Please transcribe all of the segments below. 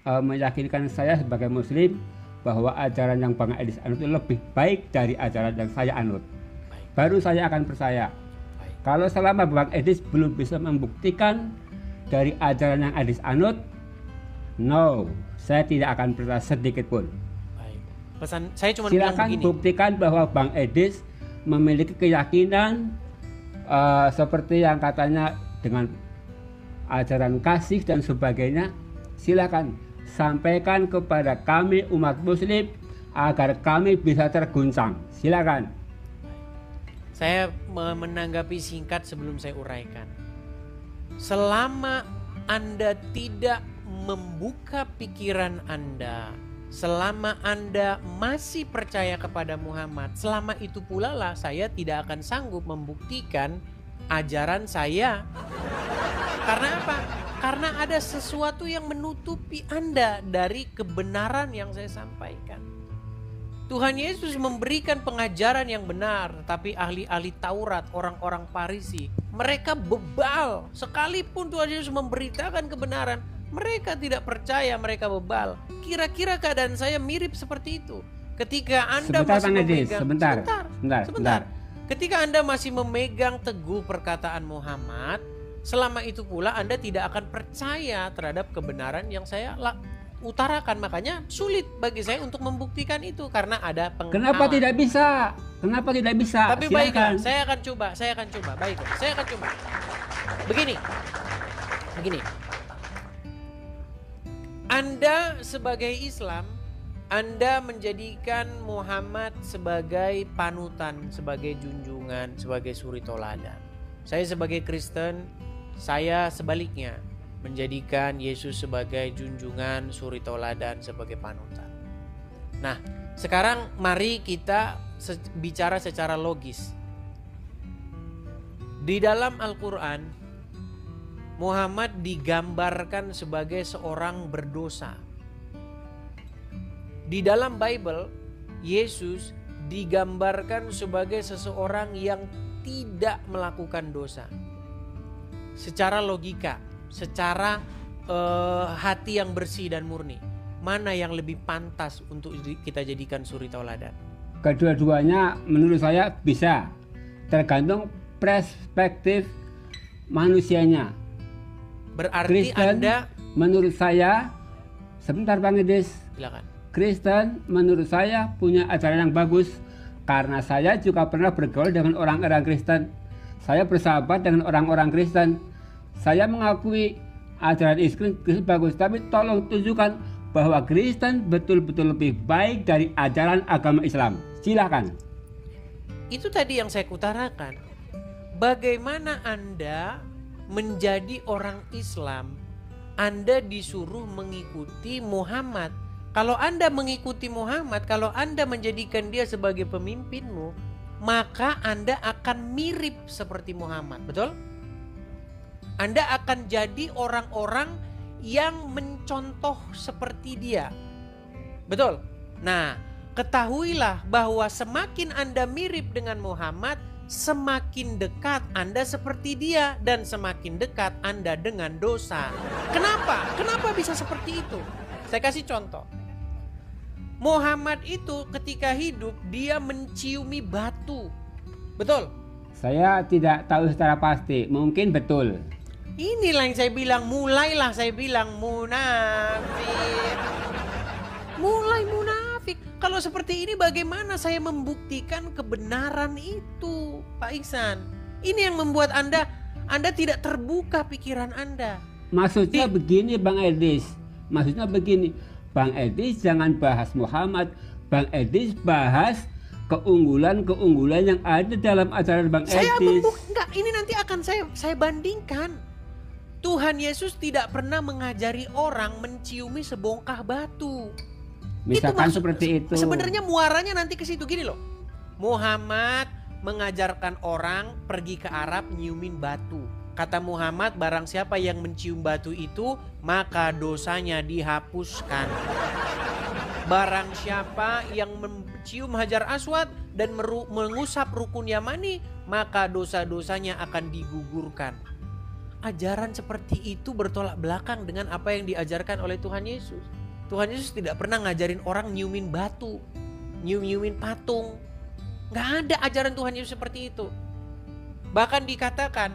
meyakinkan saya sebagai muslim bahwa ajaran yang Bang Edis anut itu lebih baik dari ajaran yang saya anut. Baru saya akan percaya. Kalau selama Bang Edis belum bisa membuktikan dari ajaran yang Edis anut, no, saya tidak akan percaya sedikit pun. Baik. Pesan saya cuma bilang Silakan begini. buktikan bahwa Bang Edis memiliki keyakinan seperti yang katanya dengan ajaran kasih dan sebagainya. Silakan sampaikan kepada kami umat muslim agar kami bisa terguncang. Silakan. Saya menanggapi singkat sebelum saya uraikan. Selama Anda tidak membuka pikiran Anda, selama Anda masih percaya kepada Muhammad, selama itu pula lah saya tidak akan sanggup membuktikan ajaran saya. Karena apa? Karena ada sesuatu yang menutupi Anda dari kebenaran yang saya sampaikan. Tuhan Yesus memberikan pengajaran yang benar, tapi ahli-ahli Taurat, orang-orang Farisi, mereka bebal. Sekalipun Tuhan Yesus memberitakan kebenaran, mereka tidak percaya, mereka bebal. Kira-kira keadaan saya mirip seperti itu. Ketika Anda masih memegang, sebentar. Ketika Anda masih memegang teguh perkataan Muhammad, selama itu pula Anda tidak akan percaya terhadap kebenaran yang saya utarakan. Makanya sulit bagi saya untuk membuktikan itu karena ada penghalang. Kenapa tidak bisa? Kenapa tidak bisa? Tapi baiklah, saya akan coba. Baiklah, saya akan coba. Begini. Anda sebagai Islam, Anda menjadikan Muhammad sebagai panutan, sebagai junjungan, sebagai suri toladan. Saya sebagai Kristen, saya sebaliknya menjadikan Yesus sebagai junjungan, suri toladan, sebagai panutan. Nah, sekarang mari kita bicara secara logis. Di dalam Al-Quran, Muhammad digambarkan sebagai seorang berdosa. Di dalam Bible, Yesus digambarkan sebagai seseorang yang tidak melakukan dosa. Secara logika, secara hati yang bersih dan murni, mana yang lebih pantas untuk kita jadikan suri tauladan? Kedua-duanya menurut saya bisa, tergantung perspektif manusianya. Berarti Kristen, Anda, menurut saya, sebentar Bang Edis, silakan. Kristen menurut saya punya ajaran yang bagus karena saya juga pernah bergaul dengan orang-orang Kristen. Saya bersahabat dengan orang-orang Kristen. Saya mengakui ajaran Kristen bagus, tapi tolong tunjukkan bahwa Kristen betul-betul lebih baik dari ajaran agama Islam. Silakan. Itu tadi yang saya utarakan. Bagaimana Anda menjadi orang Islam? Anda disuruh mengikuti Muhammad. Kalau Anda mengikuti Muhammad, kalau Anda menjadikan dia sebagai pemimpinmu, maka Anda akan mirip seperti Muhammad, betul? Anda akan jadi orang-orang yang mencontoh seperti dia, betul? Nah, ketahuilah bahwa semakin Anda mirip dengan Muhammad, semakin dekat Anda seperti dia, dan semakin dekat Anda dengan dosa. Kenapa? Kenapa bisa seperti itu? Saya kasih contoh. Muhammad itu ketika hidup dia menciumi batu. Betul? Saya tidak tahu secara pasti, mungkin betul. Inilah yang saya bilang, mulailah saya bilang munafik. Mulai munafik. Kalau seperti ini bagaimana saya membuktikan kebenaran itu, Pak Iksan? Ini yang membuat Anda tidak terbuka pikiran Anda. Maksudnya begini Bang Edis. Maksudnya begini. Bang Edis jangan bahas Muhammad. Bang Edis bahas keunggulan-keunggulan yang ada dalam ajaran Bang Edis. Enggak, ini nanti akan saya bandingkan. Tuhan Yesus tidak pernah mengajari orang menciumi sebongkah batu. Misalkan seperti itu. Sebenarnya muaranya nanti ke situ, gini loh. Muhammad mengajarkan orang pergi ke Arab nyiumin batu. Kata Muhammad, barang siapa yang mencium batu itu, maka dosanya dihapuskan. Barang siapa yang mencium Hajar Aswad dan mengusap rukun Yamani, maka dosa-dosanya akan digugurkan. ajaran seperti itu bertolak belakang dengan apa yang diajarkan oleh Tuhan Yesus. Tuhan Yesus tidak pernah ngajarin orang nyiumin batu, nyium-nyiumin patung. Gak ada ajaran Tuhan Yesus seperti itu. Bahkan dikatakan,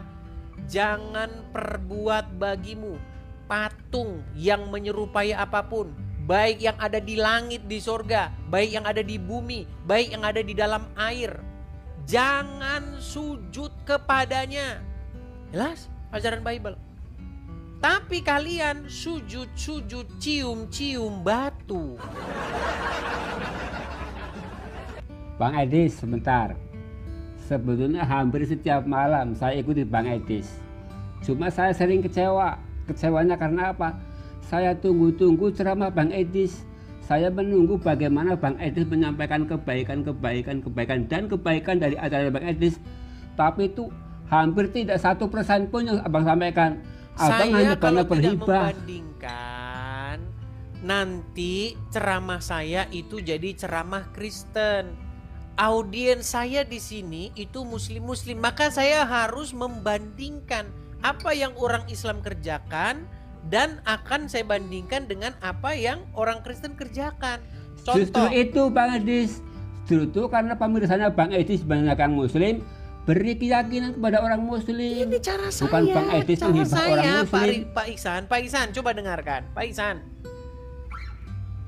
jangan perbuat bagimu patung yang menyerupai apapun, baik yang ada di langit di sorga, baik yang ada di bumi, baik yang ada di dalam air. Jangan sujud kepadanya. Jelas ajaran Bible. Tapi kalian sujud-sujud, cium-cium batu. Bang Edis, sebentar. Sebetulnya hampir setiap malam saya ikuti Bang Edis. Cuma saya sering kecewa. Kecewanya karena apa? Saya tunggu-tunggu ceramah Bang Edis. Saya menunggu bagaimana Bang Edis menyampaikan kebaikan dan kebaikan dari ajaran Bang Edis. Tapi itu hampir tidak 1% pun yang Abang sampaikan. Abang Saya hanya kalau banyak tidak berhibah. membandingkan, nanti ceramah saya itu jadi ceramah Kristen. Audiens saya di sini itu muslim-muslim, maka saya harus membandingkan apa yang orang Islam kerjakan dan akan saya bandingkan dengan apa yang orang Kristen kerjakan. Justru Contoh, itu Bang Edis. Justru itu karena pemirsanya Bang Edis banyakkan muslim, beri keyakinan kepada orang muslim. ini cara saya. Bukan Bang Edis cara menghibah saya, orang muslim. Pak Iksan, coba dengarkan. Pak Iksan,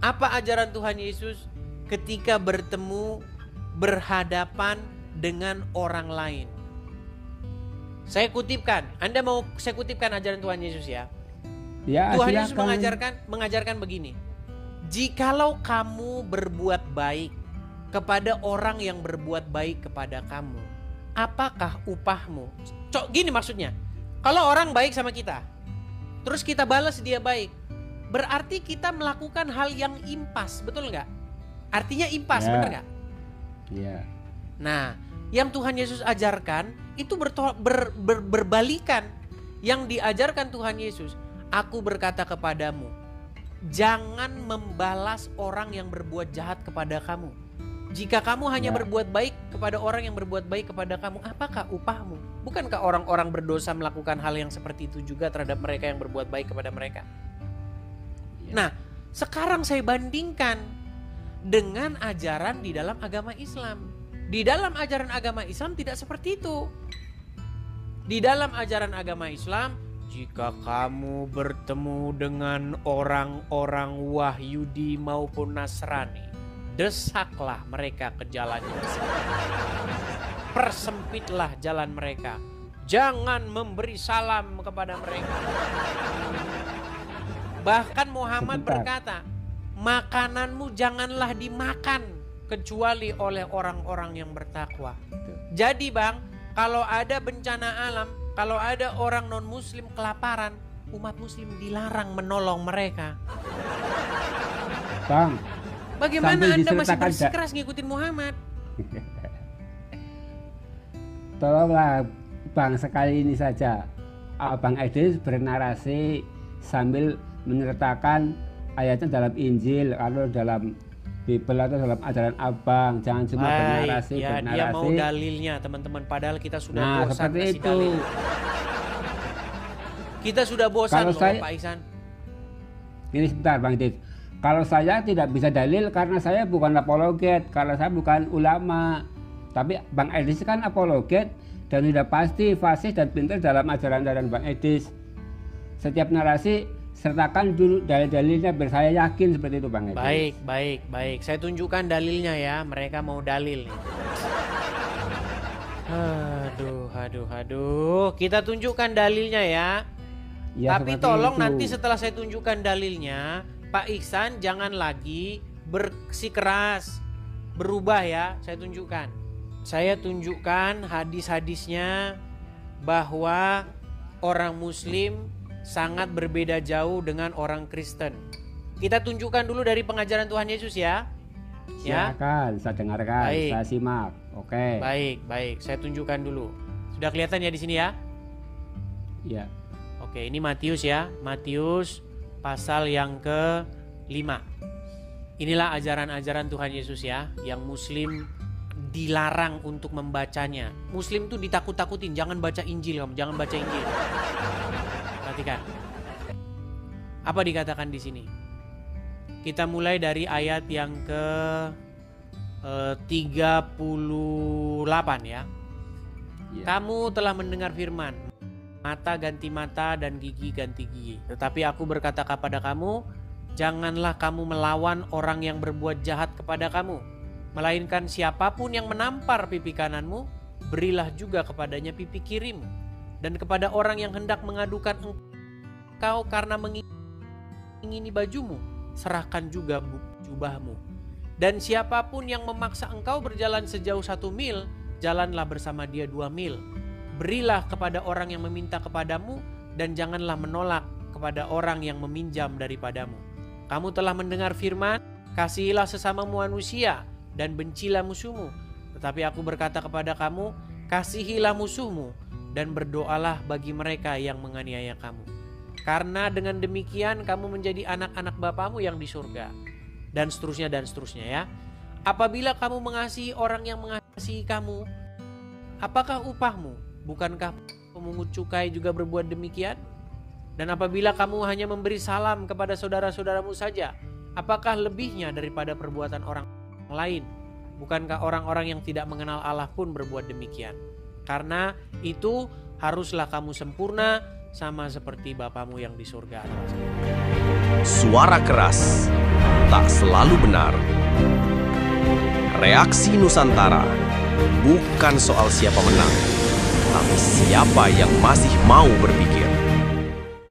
apa ajaran Tuhan Yesus ketika berhadapan dengan orang lain? Saya kutipkan. Anda mau saya kutipkan ajaran Tuhan Yesus ya? Ya, Tuhan Yesus silakan. mengajarkan begini. Jikalau kamu berbuat baik kepada orang yang berbuat baik kepada kamu, apakah upahmu? Gini maksudnya. Kalau orang baik sama kita, terus kita balas dia baik, berarti kita melakukan hal yang impas, betul nggak? Artinya impas, Ya. bener nggak? Iya. Nah, yang Tuhan Yesus ajarkan itu berbalikan. Yang diajarkan Tuhan Yesus, aku berkata kepadamu, jangan membalas orang yang berbuat jahat kepada kamu. Jika kamu hanya Ya. berbuat baik kepada orang yang berbuat baik kepada kamu, apakah upahmu? Bukankah orang-orang berdosa melakukan hal yang seperti itu juga terhadap mereka yang berbuat baik kepada mereka? Ya. Nah, sekarang saya bandingkan dengan ajaran di dalam agama Islam. Di dalam ajaran agama Islam tidak seperti itu. Di dalam ajaran agama Islam, jika kamu bertemu dengan orang-orang Wahyudi maupun Nasrani, desaklah mereka ke jalannya. Persempitlah jalan mereka. Jangan memberi salam kepada mereka. Bahkan Muhammad berkata, makananmu janganlah dimakan kecuali oleh orang-orang yang bertakwa. Jadi Bang, kalau ada bencana alam, kalau ada orang non-muslim kelaparan, umat muslim dilarang menolong mereka. Bang, Bagaimana sambil Anda masih disertakan bersikeras ngikutin Muhammad? tolonglah Bang sekali ini saja. Bang Edis bernarasi sambil menyertakan ayatnya dalam Injil, kalau dalam Bible atau dalam ajaran Abang. Jangan cuma bernarasi. Ya, dia mau dalilnya teman-teman. Padahal kita sudah bosan seperti kasih itu. dalil. Kita sudah bosan Kalau loh Pak Ihsan. Ini sebentar Bang Edis. Kalau saya tidak bisa dalil karena saya bukan apologet, karena saya bukan ulama. Tapi Bang Edis kan apologet dan sudah pasti fasih dan pintar dalam ajaran-ajaran Bang Edis. Setiap narasi sertakan dulu dalil-dalilnya biar saya yakin, seperti itu Bang Edis. Baik. Saya tunjukkan dalilnya ya. Mereka mau dalil nih. Aduh. Kita tunjukkan dalilnya ya. Ya, Tapi seperti tolong itu. nanti setelah saya tunjukkan dalilnya, Pak Ihsan jangan lagi bersikeras, berubah ya. Saya tunjukkan hadis-hadisnya bahwa orang Muslim sangat berbeda jauh dengan orang Kristen. Kita tunjukkan dulu dari pengajaran Tuhan Yesus ya. Silakan, saya dengarkan, Baik. saya simak. Oke. Baik. Saya tunjukkan dulu. Sudah kelihatan ya di sini ya? Ya. Oke, ini Matius ya. Matius pasal yang ke-5. Inilah ajaran-ajaran Tuhan Yesus ya, yang Muslim dilarang untuk membacanya. Muslim tuh ditakut-takutin, jangan baca Injil kamu, jangan baca Injil. Perhatikan. Apa dikatakan di sini? Kita mulai dari ayat yang ke 38 ya. Kamu telah mendengar firman, mata ganti mata dan gigi ganti gigi. Tetapi aku berkata kepada kamu, janganlah kamu melawan orang yang berbuat jahat kepada kamu. Melainkan siapapun yang menampar pipi kananmu, berilah juga kepadanya pipi kirimu. Dan kepada orang yang hendak mengadukan engkau karena mengingini bajumu, serahkan juga jubahmu. Dan siapapun yang memaksa engkau berjalan sejauh 1 mil, jalanlah bersama dia 2 mil. Berilah kepada orang yang meminta kepadamu, dan janganlah menolak kepada orang yang meminjam daripadamu. Kamu telah mendengar firman, kasihilah sesamamu manusia, dan bencilah musuhmu. Tetapi aku berkata kepada kamu, kasihilah musuhmu, dan berdoalah bagi mereka yang menganiaya kamu. Karena dengan demikian kamu menjadi anak-anak Bapamu yang di surga. Dan seterusnya ya. Apabila kamu mengasihi orang yang mengasihi kamu, apakah upahmu? Bukankah pemungut cukai juga berbuat demikian? Dan apabila kamu hanya memberi salam kepada saudara-saudaramu saja, apakah lebihnya daripada perbuatan orang lain? Bukankah orang-orang yang tidak mengenal Allah pun berbuat demikian? Karena itu haruslah kamu sempurna sama seperti Bapamu yang di surga. Suara keras tak selalu benar. Reaksi Nusantara bukan soal siapa menang, tapi siapa yang masih mau berpikir.